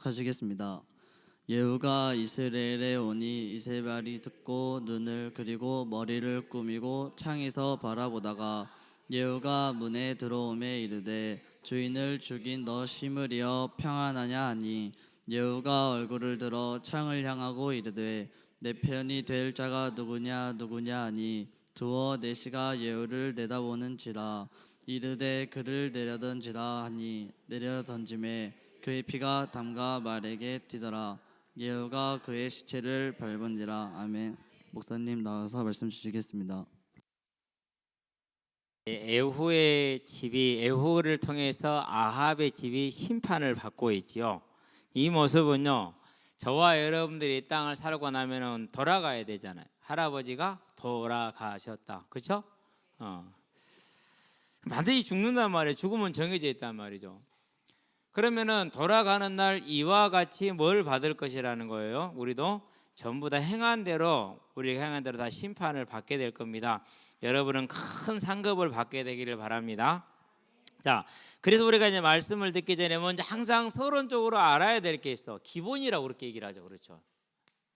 하시겠습니다. 예후가 이스라엘에 오니 이세벨이 듣고 눈을 그리고 머리를 꾸미고 창에서 바라보다가 예후가 문에 들어오매 이르되 주인을 죽인 너 시므리여 평안하냐 하니 예후가 얼굴을 들어 창을 향하고 이르되 내 편이 될 자가 누구냐 하니 두어 내시가 예후를 내다보는지라 이르되 그를 내려던지라 하니 내려 던짐에 그의 피가 담가 말에게 튀더라. 예후가 그의 시체를 밟은지라. 아멘. 목사님 나와서 말씀 주시겠습니다. 에후의 집이 에후를 통해서 아합의 집이 심판을 받고 있지요. 이 모습은요, 저와 여러분들이 이 땅을 살고 나면은 돌아가야 되잖아요. 할아버지가 돌아가셨다, 그렇죠? 반드시 죽는단 말이에요. 죽음은 정해져 있단 말이죠. 그러면은 돌아가는 날 이와 같이 뭘 받을 것이라는 거예요. 우리도 전부 다 행한 대로, 우리가 행한 대로 다 심판을 받게 될 겁니다. 여러분은 큰 상급을 받게 되기를 바랍니다. 자, 그래서 우리가 이제 말씀을 듣기 전에 먼저 항상 서론적으로 알아야 될 게 있어. 기본이라고 그렇게 얘기를 하죠. 그렇죠?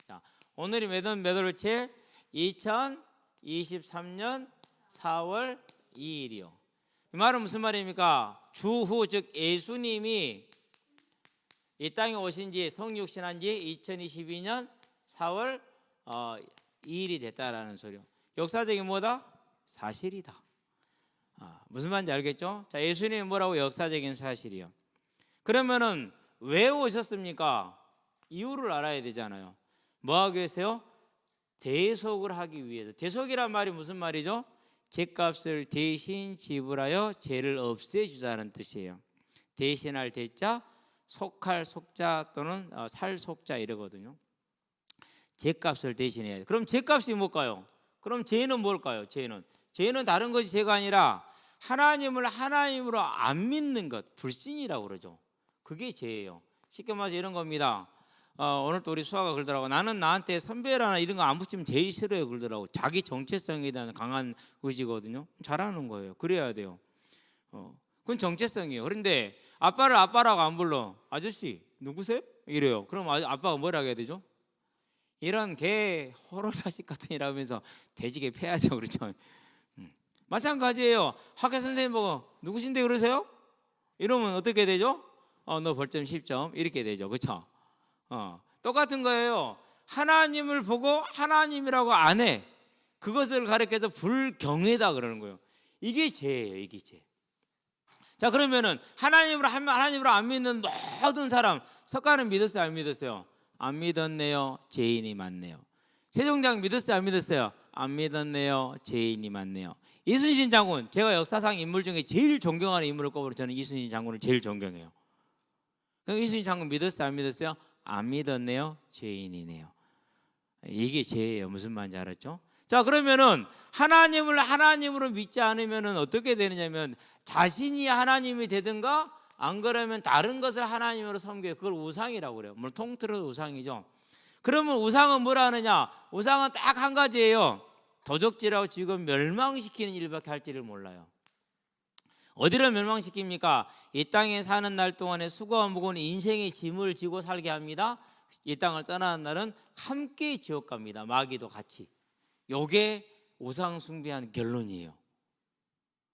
자, 오늘이 몇 월며칠? 2023년 4월 2일이요. 이 말은 무슨 말입니까? 주후, 즉 예수님이 이 땅에 오신 지 성육신한 지 2022년 4월 2일이 됐다라는 소리요. 역사적인 뭐다? 사실이다. 무슨 말인지 알겠죠? 자, 예수님이 뭐라고? 역사적인 사실이요. 그러면은 왜 오셨습니까? 이유를 알아야 되잖아요. 뭐 하기 위해서요? 대속을 하기 위해서. 대속이란 말이 무슨 말이죠? 죄값을 대신 지불하여 죄를 없애주자는 뜻이에요. 대신할 대자, 속할 속자 또는 살 속자 이러거든요. 죄값을 대신해야 돼. 그럼 죄값이 뭘까요? 그럼 죄는 뭘까요? 죄는 다른 것이 죄가 아니라 하나님을 하나님으로 안 믿는 것, 불신이라고 그러죠. 그게 죄예요. 쉽게 말해서 이런 겁니다. 오늘 또 우리 수아가 그러더라고. 나는 나한테 선배라나 이런 거 안 붙이면 제일 싫어요 그러더라고. 자기 정체성에 대한 강한 의지거든요. 잘하는 거예요. 그래야 돼요. 그건 정체성이에요. 그런데 아빠를 아빠라고 안 불러. 아저씨 누구세요? 이래요. 그럼 아빠가 뭐라고 해야 되죠? 이런 개 호로 자식 같은 이라면서 돼지개 패야죠. 그렇죠? 마찬가지예요. 학교 선생님 보고 누구신데 그러세요? 이러면 어떻게 되죠? 너 벌점 10점 이렇게 되죠. 그렇죠? 똑같은 거예요. 하나님을 보고 하나님이라고 안 해. 그것을 가리켜서 불경외다 그러는 거예요. 이게 죄예요. 이게 죄. 자, 그러면은 하나님으로 안 믿는 모든 사람, 석가는 믿었어요? 안 믿었어요? 안 믿었네요. 죄인이 많네요. 세종대왕 믿었어요? 안 믿었어요? 안 믿었네요. 죄인이 많네요. 이순신 장군, 제가 역사상 인물 중에 제일 존경하는 인물을 꼽으면 저는 이순신 장군을 제일 존경해요. 그럼 이순신 장군 믿었어요? 안 믿었어요? 안 믿었네요. 죄인이네요. 이게 죄예요. 무슨 말인지 알았죠? 자, 그러면은 하나님을 하나님으로 믿지 않으면은 어떻게 되느냐면 자신이 하나님이 되든가 안 그러면 다른 것을 하나님으로 섬겨요. 그걸 우상이라고 그래요. 물론 통틀어서 우상이죠. 그러면 우상은 뭐라 하느냐? 우상은 딱 한 가지예요. 도적질하고 지금 멸망시키는 일밖에 할지를 몰라요. 어디를 멸망시킵니까? 이 땅에 사는 날 동안에 수고와 무거운 인생의 짐을 지고 살게 합니다. 이 땅을 떠나는 날은 함께 지옥 갑니다. 마귀도 같이. 요게 우상 숭배한 결론이에요.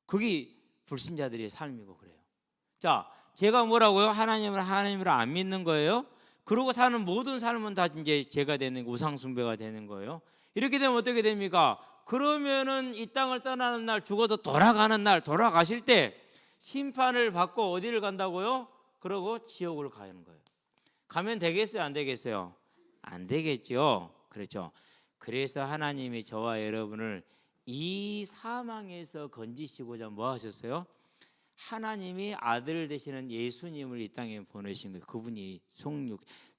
그게 불신자들의 삶이고 그래요. 자, 제가 뭐라고요? 하나님을 안 믿는 거예요. 그러고 사는 모든 삶은 다 이제 죄가 되는 우상 숭배가 되는 거예요. 이렇게 되면 어떻게 됩니까? 그러면은 이 땅을 떠나는 날, 죽어도 돌아가는 날, 돌아가실 때 심판을 받고 어디를 간다고요? 그러고 지옥을 가는 거예요. 가면 되겠어요? 안 되겠어요? 안 되겠죠. 그렇죠. 그래서 하나님이 저와 여러분을 이 사망에서 건지시고자 뭐 하셨어요? 하나님이 아들 되시는 예수님을 이 땅에 보내신 거예요. 그분이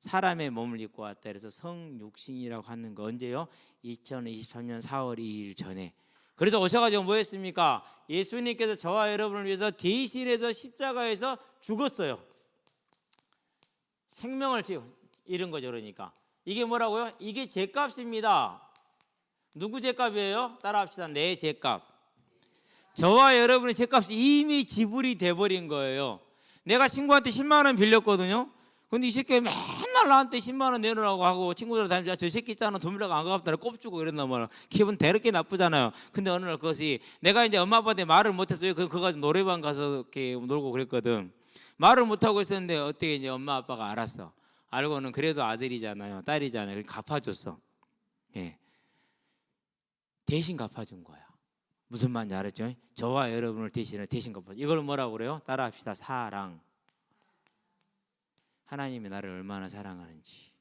사람의 몸을 입고 왔다 그래서 성육신이라고 하는 거 언제요? 2023년 4월 2일 전에. 그래서 오셔가지고 뭐 했습니까? 예수님께서 저와 여러분을 위해서 대신해서 십자가에서 죽었어요. 생명을 잃은 거죠. 그러니까 이게 뭐라고요? 이게 죄값입니다. 누구 죄값이에요? 따라합시다. 내 죄값. 저와 여러분의 죄값이 이미 지불이 돼버린 거예요. 내가 친구한테 10만 원 빌렸거든요. 근데 이 새끼가 맨날 나한테 10만 원 내놓으라고 하고 친구들 다니면서 저 새끼 있잖아 돈 빌려가 안 갚았다 꼽주고 이랬나 말이야. 기분 더럽게 나쁘잖아요. 근데 어느 날 그것이 내가 이제 엄마 아빠한테 말을 못했어요. 그거 가지고 노래방 가서 이렇게 놀고 그랬거든. 말을 못하고 있었는데 어떻게 이제 엄마 아빠가 알았어. 알고는 그래도 아들이잖아요 딸이잖아요. 그래서 갚아줬어. 예. 대신 갚아준 거야. 무슨 말인지 알았죠? 저와 여러분을 대신 갚아줘. 이걸 뭐라고 그래요? 따라합시다. 사랑. 하나님이 나를 얼마나 사랑하는지.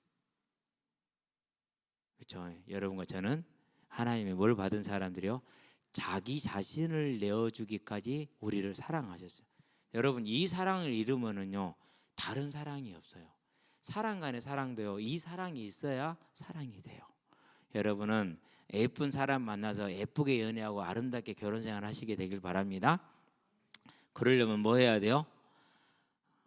그렇죠? 여러분과 저는 하나님의 뭘 받은 사람들이요? 자기 자신을 내어주기까지 우리를 사랑하셨어요. 여러분 이 사랑을 잃으면은요 다른 사랑이 없어요. 사랑 간의 사랑도요 이 사랑이 있어야 사랑이 돼요. 여러분은 예쁜 사람 만나서 예쁘게 연애하고 아름답게 결혼생활 하시게 되길 바랍니다. 그러려면 뭐 해야 돼요?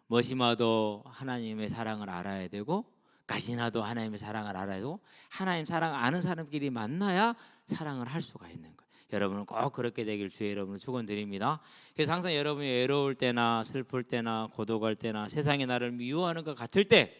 머시마도 하나님의 사랑을 알아야 되고 가시나도 하나님의 사랑을 알아야 되고 하나님 사랑 아는 사람끼리 만나야 사랑을 할 수가 있는 거예요. 여러분은 꼭 그렇게 되길 주의 여러분을 축원드립니다. 그래서 항상 여러분이 외로울 때나 슬플 때나 고독할 때나 세상이 나를 미워하는 것 같을 때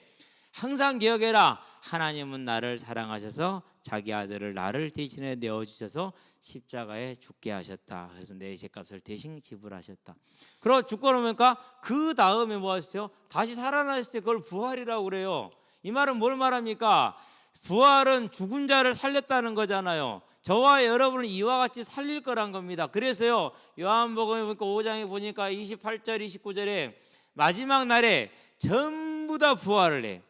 항상 기억해라. 하나님은 나를 사랑하셔서 자기 아들을 나를 대신에 내어주셔서 십자가에 죽게 하셨다. 그래서 내 죄값을 대신 지불하셨다. 그리고 죽고 나니까 그 다음에 뭐 하셨죠? 다시 살아나셨을 때 그걸 부활이라고 그래요. 이 말은 뭘 말합니까? 부활은 죽은 자를 살렸다는 거잖아요. 저와 여러분을 이와 같이 살릴 거란 겁니다. 그래서요 요한복음에 보니까 5장에 보니까 28절 29절에 마지막 날에 전부 다 부활을 해.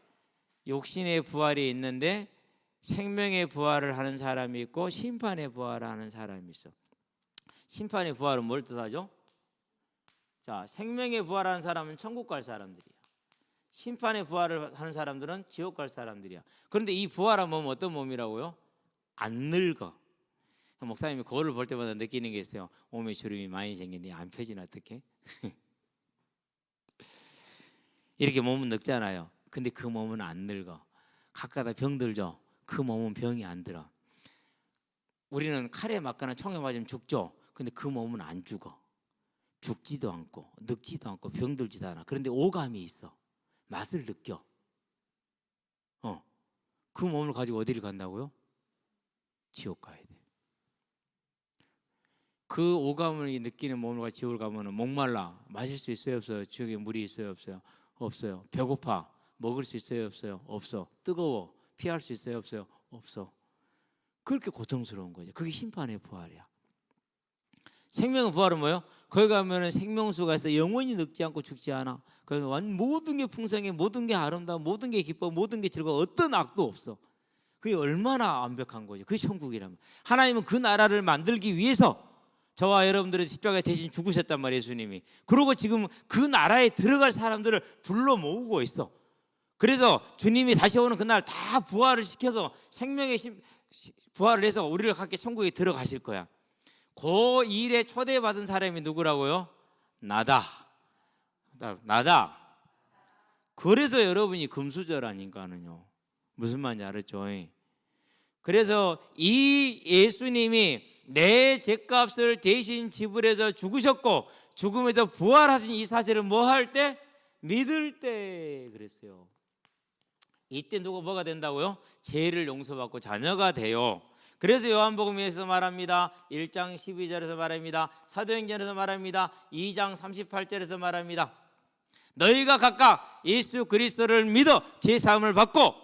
육신의 부활이 있는데 생명의 부활을 하는 사람이 있고 심판의 부활을 하는 사람이 있어. 심판의 부활은 뭘 뜻하죠? 자, 생명의 부활하는 사람은 천국 갈 사람들이야. 심판의 부활을 하는 사람들은 지옥 갈 사람들이야. 그런데 이 부활한 몸은 어떤 몸이라고요? 안 늙어. 목사님이 거울을 볼 때마다 느끼는 게 있어요. 몸에 주름이 많이 생겼는데 안 펴지나 어떡해? 이렇게 몸은 늙잖아요. 근데 그 몸은 안 늙어. 가끔가다 병들죠. 그 몸은 병이 안 들어. 우리는 칼에 맞거나 총에 맞으면 죽죠. 근데 그 몸은 안 죽어. 죽지도 않고 늙지도 않고 병들지도 않아. 그런데 오감이 있어. 맛을 느껴. 그 몸을 가지고 어디를 간다고요? 지옥 가야 돼. 그 오감을 느끼는 몸을 가지고 지옥을 가면 목말라. 마실 수 있어요 없어요? 지옥에 물이 있어요 없어요? 없어요. 배고파. 먹을 수 있어요 없어요? 없어. 뜨거워. 피할 수 있어요 없어요? 없어. 그렇게 고통스러운 거죠. 그게 심판의 부활이야. 생명의 부활은 뭐예요? 거기 가면은 생명수가 있어. 영원히 늙지 않고 죽지 않아. 그래서 모든 게 풍성해, 모든 게 아름다워, 모든 게 기뻐, 모든 게 즐거워. 어떤 악도 없어. 그게 얼마나 완벽한 거죠. 그게 천국이라면. 하나님은 그 나라를 만들기 위해서 저와 여러분들의 십자가에 대신 죽으셨단 말이에요, 예수님이. 그리고 지금 그 나라에 들어갈 사람들을 불러 모으고 있어. 그래서 주님이 다시 오는 그날 다 부활을 시켜서 생명의 부활을 해서 우리를 함께 천국에 들어가실 거야. 그 일에 초대받은 사람이 누구라고요? 나다. 그래서 여러분이 금수저라니까는요. 무슨 말인지 알았죠? 그래서 이 예수님이 내 죄값을 대신 지불해서 죽으셨고 죽음에서 부활하신 이 사실을 뭐 할 때? 믿을 때 그랬어요. 이때 누가 뭐가 된다고요? 죄를 용서받고 자녀가 돼요. 그래서 요한복음에서 말합니다. 1장 12절에서 말합니다. 사도행전에서 말합니다. 2장 38절에서 말합니다. 너희가 각각 예수 그리스도를 믿어 죄사함을 받고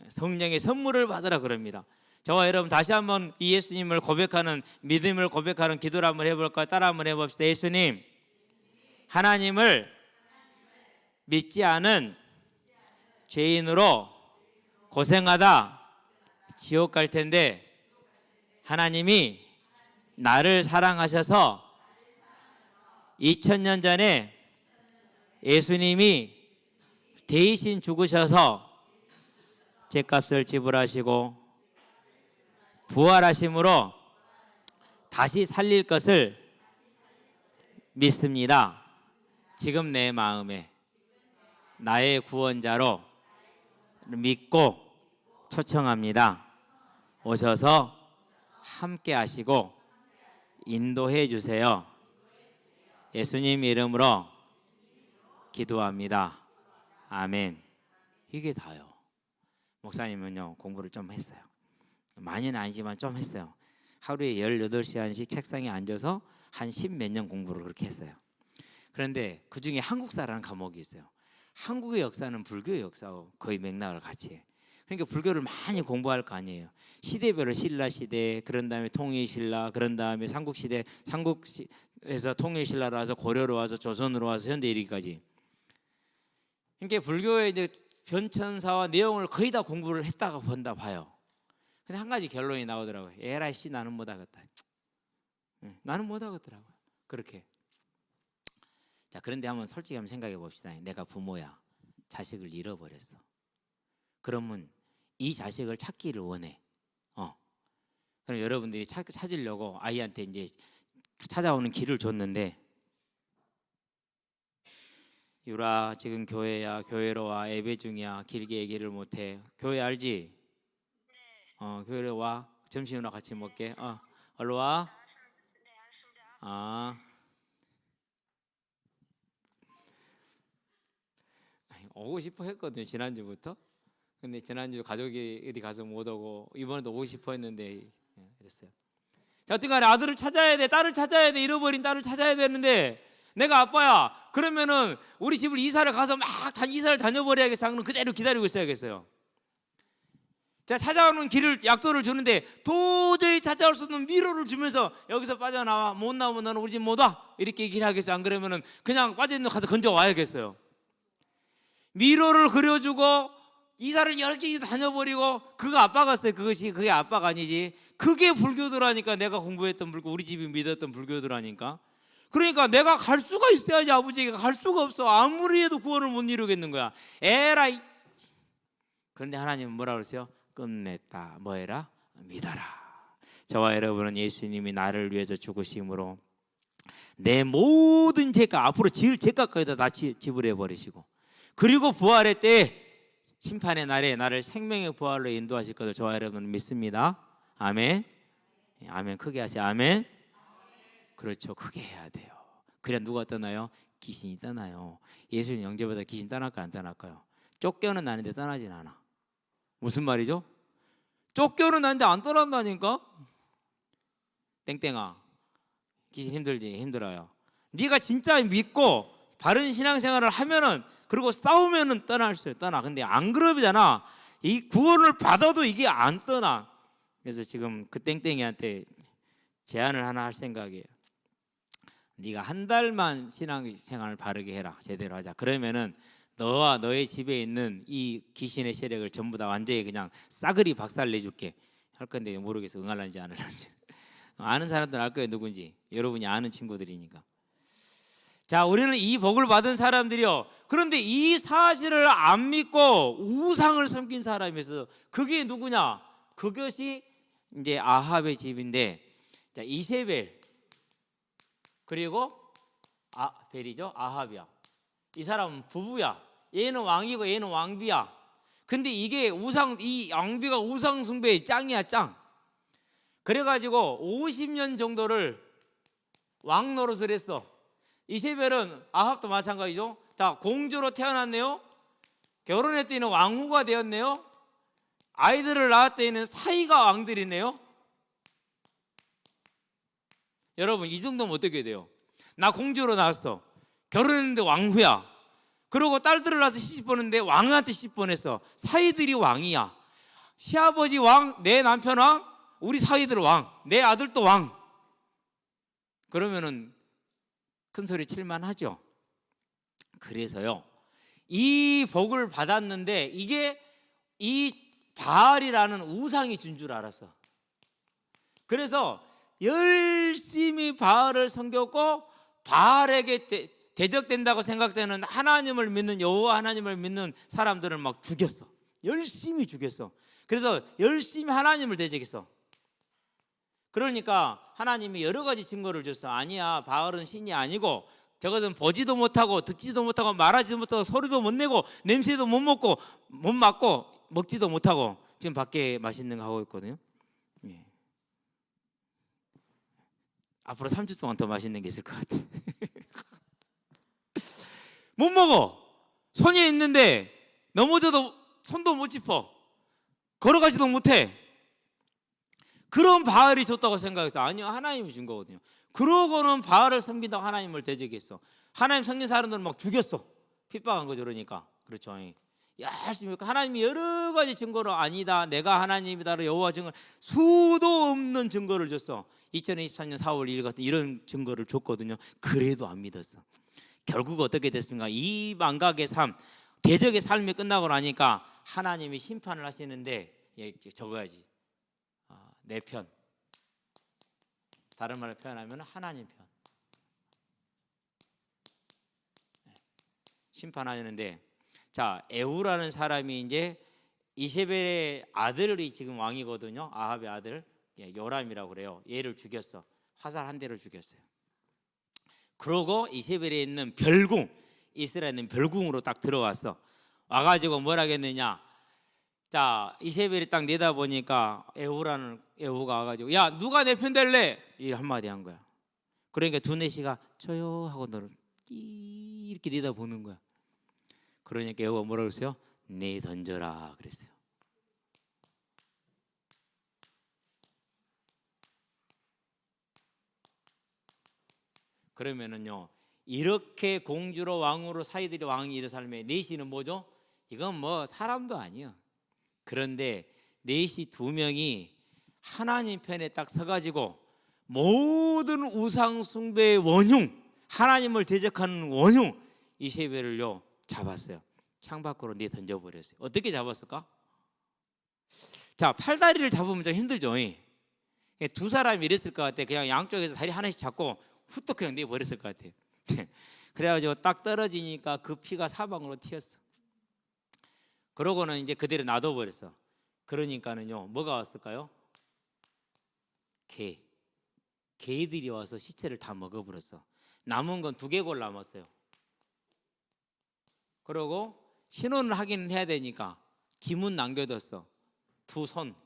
성령의 선물을 받으라 그럽니다. 저와 여러분 다시 한번 이 예수님을 고백하는 믿음을 고백하는 기도를 한번 해볼까요? 따라 한번 해봅시다. 예수님, 하나님을 믿지 않은 죄인으로 고생하다 지옥 갈 텐데 하나님이 나를 사랑하셔서 2000년 전에 예수님이 대신 죽으셔서 죄값을 지불하시고 부활하심으로 다시 살릴 것을 믿습니다. 지금 내 마음에 나의 구원자로 믿고 초청합니다. 오셔서 함께 하시고 인도해 주세요. 예수님 이름으로 기도합니다. 아멘. 이게 다요. 목사님은요 공부를 좀 했어요. 많이는 아니지만 좀 했어요. 하루에 18시간씩 책상에 앉아서 한 10몇 년 공부를 그렇게 했어요. 그런데 그중에 한국사라는 과목이 있어요. 한국의 역사는 불교의 역사하고 거의 맥락을 같이 해. 그러니까 불교를 많이 공부할 거 아니에요. 시대별로 신라 시대, 그런 다음에 통일신라, 그런 다음에 삼국시대, 삼국에서 통일신라로 와서 고려로 와서 조선으로 와서 현대 이르기까지. 그러니까 불교의 이제 변천사와 내용을 거의 다 공부를 했다가 본다 봐요. 근데 한 가지 결론이 나오더라고요. 에라이 씨 나는 못하겠다. 나는 못하겠더라고요. 그렇게. 자, 그런데 한번 솔직히 한번 생각해 봅시다. 내가 부모야. 자식을 잃어버렸어. 그러면 이 자식을 찾기를 원해. 그럼 여러분들이 찾으려고 아이한테 이제 찾아오는 길을 줬는데, 유라 지금 교회야, 교회로 와, 예배 중이야, 길게 얘기를 못해. 교회 알지? 교회로 와, 점심이나 같이 먹게. 얼른 와. 오고 싶어 했거든요, 지난주부터. 근데 지난주 가족이 어디 가서 못 오고 이번에도 오고 싶어 했는데 그랬어요. 자, 어떤 간에 아들을 찾아야 돼, 딸을 찾아야 돼, 잃어버린 딸을 찾아야 되는데, 내가 아빠야 그러면은 우리 집을 이사를 가서 막 이사를 다녀버려야겠어? 그럼 그대로 기다리고 있어야겠어요? 자, 찾아오는 길을 약도를 주는데 도저히 찾아올 수 없는 미로를 주면서 여기서 빠져나와, 못 나오면 너는 우리 집 못 와, 이렇게 얘기를 하겠어요? 안 그러면은 그냥 빠져있는 거 가서 건져 와야겠어요? 미로를 그려주고 이사를 여러 개 다녀버리고 그거 아빠가 했어요. 그게 아빠가 아니지. 그게 불교도라니까. 내가 공부했던 불교, 우리 집이 믿었던 불교도라니까. 그러니까 내가 갈 수가 있어야지. 아버지가 갈 수가 없어. 아무리 해도 구원을 못 이루겠는 거야. 에라이. 그런데 하나님은 뭐라 그러세요? 끝냈다. 뭐해라? 믿어라. 저와 여러분은 예수님이 나를 위해서 죽으심으로 내 모든 죄값, 앞으로 지을 죄값까지 다 지불해 버리시고, 그리고 부활의 때, 심판의 날에 나를 생명의 부활로 인도하실 것을 저와 여러분은 믿습니다. 아멘. 아멘. 크게 하세요. 아멘. 그렇죠. 크게 해야 돼요. 그래야 누가 떠나요? 귀신이 떠나요. 예수님 영접하다 귀신 떠날까요? 안 떠날까요? 쫓겨는 나는데 떠나진 않아. 무슨 말이죠? 쫓겨는 나는데 안 떠난다니까? 땡땡아, 귀신 힘들지? 힘들어요. 네가 진짜 믿고 바른 신앙생활을 하면은, 그리고 싸우면은 떠날 수 있어요. 떠나. 근데 안 그러잖아. 이 구원을 받아도 이게 안 떠나. 그래서 지금 그 땡땡이한테 제안을 하나 할 생각이에요. 네가 한 달만 신앙생활을 바르게 해라. 제대로 하자. 그러면은 너와 너의 집에 있는 이 귀신의 세력을 전부 다 완전히 그냥 싸그리 박살내줄게. 할 건데 모르겠어. 응할란지 안 할란지. 아는 사람들 알 거예요. 누군지. 여러분이 아는 친구들이니까. 자, 우리는 이 복을 받은 사람들이요. 그런데 이 사실을 안 믿고 우상을 섬긴 사람이 있어서, 그게 누구냐? 그것이 이제 아합의 집인데, 자, 이세벨 그리고 벨이죠. 아합이야. 이 사람은 부부야. 얘는 왕이고 얘는 왕비야. 근데 이게 이 왕비가 우상 숭배의 짱이야, 짱. 그래가지고 50년 정도를 왕 노릇을 했어. 이세벨은 아합도 마찬가지죠. 자, 공주로 태어났네요. 결혼했더니 왕후가 되었네요. 아이들을 낳았더니 사이가 왕들이네요. 여러분, 이 정도면 어떻게 돼요? 나 공주로 낳았어. 결혼했는데 왕후야. 그리고 딸들을 낳아서 시집 보는데 왕한테 시집 보냈어. 사이들이 왕이야. 시아버지 왕, 내 남편 왕, 우리 사이들 왕, 내 아들도 왕. 그러면은 큰 소리 칠만 하죠. 그래서요, 이 복을 받았는데 이게 이 바알이라는 우상이 준 줄 알았어. 그래서 열심히 바알을 섬겼고, 바알에게 대적된다고 생각되는 하나님을 믿는, 여호와 하나님을 믿는 사람들을 막 죽였어. 열심히 죽였어. 그래서 열심히 하나님을 대적했어. 그러니까 하나님이 여러 가지 증거를 줬어. 아니야, 바알은 신이 아니고 저것은 보지도 못하고 듣지도 못하고 말하지도 못하고 소리도 못 내고 냄새도 못 먹고 못 맡고 먹지도 못하고 지금 밖에 맛있는 거 하고 있거든요. 예. 앞으로 3주 동안 더 맛있는 게 있을 것 같아. 못 먹어. 손이 있는데 넘어져도 손도 못 짚어. 걸어가지도 못해. 그런 바알이 줬다고 생각했어. 아니요, 하나님이 준 거거든요. 그러고는 바알을 섬긴다고 하나님을 대적했어. 하나님 섬긴 사람들은 막 죽였어. 핍박한 거죠. 그러니까. 그렇죠. 열심히 하나님이 여러 가지 증거로 아니다, 내가 하나님이다, 여호와 증거, 수도 없는 증거를 줬어. 2023년 4월 1일 같은 이런 증거를 줬거든요. 그래도 안 믿었어. 결국 어떻게 됐습니까? 이 망각의 삶, 대적의 삶이 끝나고 나니까 하나님이 심판을 하시는데, 적어야지. 내 편. 다른 말로 표현하면 하나님 편. 심판하는데, 자, 에후라는 사람이 이제 이세벨의 아들이 지금 왕이거든요. 아합의 아들, 요람이라고 그래요. 얘를 죽였어. 화살 한 대를 죽였어요. 그러고 이세벨에 있는 별궁, 이스라엘에 있는 별궁으로 딱 들어왔어. 와가지고 뭐라 했느냐? 자, 이세벨이 딱 내다보니까 에후가 와가지고, 야, 누가 내 편 될래? 이 한마디 한 거야. 그러니까 두네시가 저요 하고 너를 이렇게 내다보는 거야. 그러니까 여호와 뭐라고 그랬어요? 내 던져라 그랬어요. 그러면은요, 이렇게 공주로 왕으로 사이들이 왕이 이런 삶에 넷이는 뭐죠? 이건 뭐 사람도 아니야. 그런데 넷이 두 명이 하나님 편에 딱 서가지고 모든 우상 숭배의 원흉, 하나님을 대적하는 원흉 이세벨을요 잡았어요. 창밖으로 던져버렸어요. 어떻게 잡았을까? 자, 팔다리를 잡으면 좀 힘들죠. 두 사람이 이랬을 것 같아. 그냥 양쪽에서 다리 하나씩 잡고 후딱 그냥 내버렸을 것 같아요. 그래가지고 딱 떨어지니까 그 피가 사방으로 튀었어. 그러고는 이제 그대로 놔둬버렸어. 그러니까는요, 뭐가 왔을까요? 개들이 와서 시체를 다 먹어버렸어. 남은 건 두개골 남았어요. 그러고 신혼을 하긴 해야 되니까 짐은 남겨뒀어. 두 손.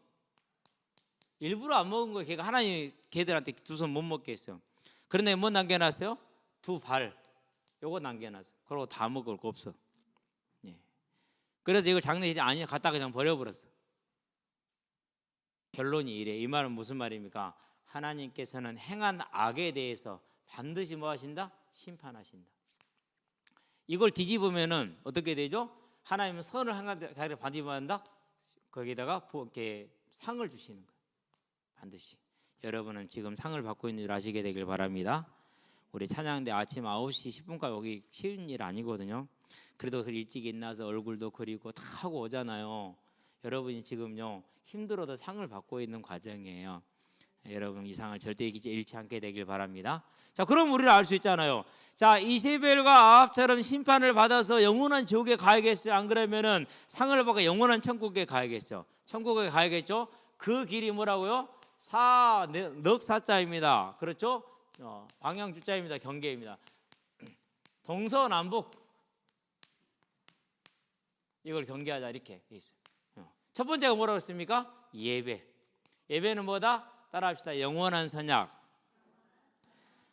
일부러 안 먹은 거예요. 걔가 하나님 걔들한테 두 손 못 먹게 했어요. 그런데 뭐 남겨놨어요? 두 발. 요거 남겨놨어. 그러고 다 먹을 거 없어. 그래서 이걸 장례식 아니 갖다 그냥 버려버렸어. 결론이 이래. 이 말은 무슨 말입니까? 하나님께서는 행한 악에 대해서 반드시 뭐 하신다? 심판하신다. 이걸 뒤집으면은 어떻게 되죠? 하나님은 선을 행한 자를 반드시 받는다. 거기다가 이렇게 상을 주시는 거예요. 반드시. 여러분은 지금 상을 받고 있는 줄 아시게 되길 바랍니다. 우리 찬양대 아침 9시 10분까지 오기 쉬운 일 아니거든요. 그래도 일찍 일어나서 얼굴도 그리고 다 하고 오잖아요. 여러분이 지금요 힘들어도 상을 받고 있는 과정이에요. 여러분 이 상을 절대 잃지 않게 되길 바랍니다. 자, 그럼 우리는 알 수 있잖아요. 자, 이세벨과 아합처럼 심판을 받아서 영원한 지옥에 가야겠어요? 안 그러면은 상을 받고 영원한 천국에 가야겠죠? 천국에 가야겠죠? 그 길이 뭐라고요? 넉사자입니다. 그렇죠? 방향주자입니다. 경계입니다. 동서남북 이걸 경계하자 이렇게 있어요. 첫 번째가 뭐라고 했습니까? 예배. 예배는 뭐다? 따라합시다. 영원한 선약.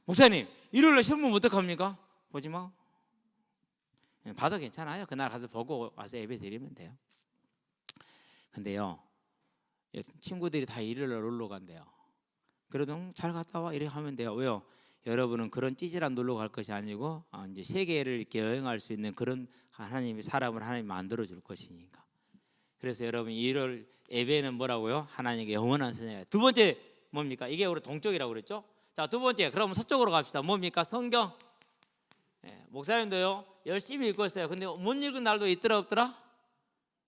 목사님, 일요일에 시험 보면 어떡합니까? 보지 마. 봐도 괜찮아요. 그날 가서 보고 와서 예배 드리면 돼요. 근데요, 친구들이 다 일요일에 놀러 간대요. 그래도 잘 갔다 와 이렇게 하면 돼요. 왜요? 여러분은 그런 찌질한 놀러 갈 것이 아니고 이제 세계를 이렇게 여행할 수 있는 그런 하나님이 사람을 하나님 만들어 줄 것이니까. 그래서 여러분 일요일 예배는 뭐라고요? 하나님께 영원한 선약이에요. 두 번째 뭡니까? 이게 우리 동쪽이라고 그랬죠? 자, 두 번째 그럼 서쪽으로 갑시다. 뭡니까? 성경. 목사님도요 열심히 읽었어요. 근데 못 읽은 날도 있더라 없더라?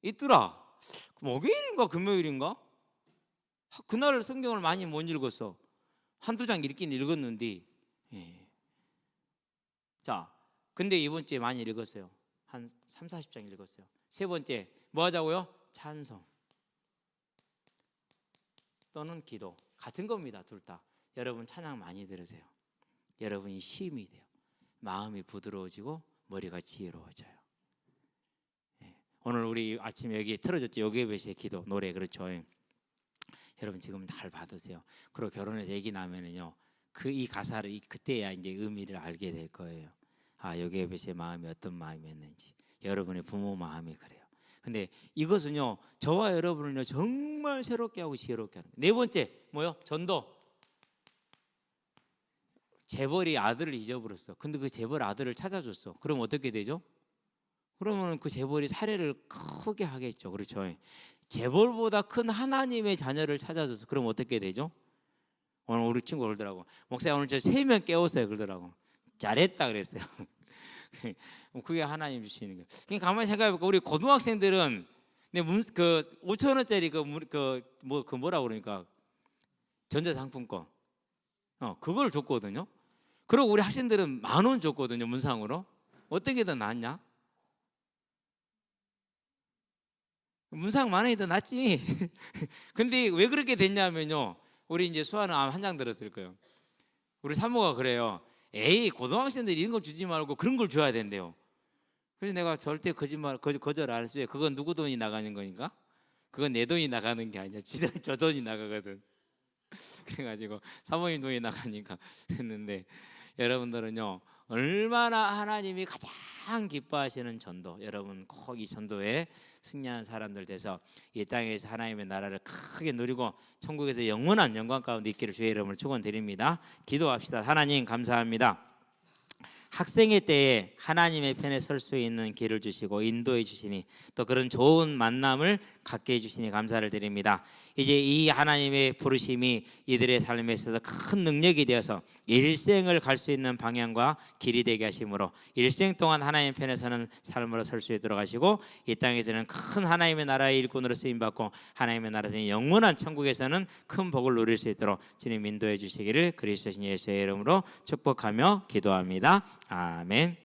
있더라. 목요일인가 금요일인가? 그날 성경을 많이 못 읽었어. 한두 장 읽긴 읽었는데. 자, 근데 이번 주에 많이 읽었어요. 한 3, 40장 읽었어요. 세 번째 뭐 하자고요? 찬송 또는 기도 같은 겁니다. 둘 다. 여러분 찬양 많이 들으세요. 여러분이 힘이 돼요. 마음이 부드러워지고 머리가 지혜로워져요. 오늘 우리 아침에 여기 틀어졌죠. 요괴배시의 기도 노래. 그렇죠. 여러분 지금 잘 받으세요. 그리고 결혼해서 애기 나면은요 이 가사를 그때야 이제 의미를 알게 될 거예요. 요괴배시의 마음이 어떤 마음이었는지. 여러분의 부모 마음이 그래요. 근데 이것은요 저와 여러분을요 정말 새롭게 하고 지혜롭게 하는 거예요. 네 번째 뭐요? 전도. 재벌이 아들을 잊어버렸어. 근데 그 재벌 아들을 찾아줬어. 그럼 어떻게 되죠? 그러면 그 재벌이 사례를 크게 하겠죠. 그렇죠? 재벌보다 큰 하나님의 자녀를 찾아줘서 그럼 어떻게 되죠? 오늘 우리 친구 그러더라고. 목사님 오늘 저 3명 깨웠어요. 그러더라고. 잘했다 그랬어요. 그게 하나님 주시는 거예요. 그냥 가만히 생각해보니까 우리 고등학생들은 그 5천 원짜리 그 뭐라 그러니까 전자상품권 그걸 줬거든요. 그리고 우리 학생들은 10,000원 줬거든요. 문상으로. 어떤 게 더 낫냐? 문상 10,000원이 더 낫지. 근데 왜 그렇게 됐냐면요. 우리 이제 수아는 한 장 들었을 거예요. 우리 사모가 그래요. 에이 고등학생들 이런 거 주지 말고 그런 걸 줘야 된대요. 그래서 내가 절대 거절 안 했어요. 그건 누구 돈이 나가는 거니까? 그건 내 돈이 나가는 게 아니야. 저 돈이 나가거든. 그래가지고 사모님 돈이 나가니까 했는데 여러분들은요 얼마나 하나님이 가장 기뻐하시는 전도, 여러분 꼭 이 전도에 승리하는 사람들 돼서 이 땅에서 하나님의 나라를 크게 누리고 천국에서 영원한 영광 가운데 있기를 주의 이름으로 축원드립니다. 기도합시다. 하나님 감사합니다. 학생의 때에 하나님의 편에 설 수 있는 길을 주시고 인도해 주시니 또 그런 좋은 만남을 갖게 해주시니 감사를 드립니다. 이제 이 하나님의 부르심이 이들의 삶에 있어서 큰 능력이 되어서 일생을 갈 수 있는 방향과 길이 되게 하심으로 일생 동안 하나님 편에 서는 삶으로 설 수 있도록 하시고 이 땅에서는 큰 하나님의 나라의 일꾼으로 쓰임받고 하나님의 나라에서는 영원한 천국에서는 큰 복을 누릴 수 있도록 주님 인도해 주시기를 그리스도 예수의 이름으로 축복하며 기도합니다. 아멘.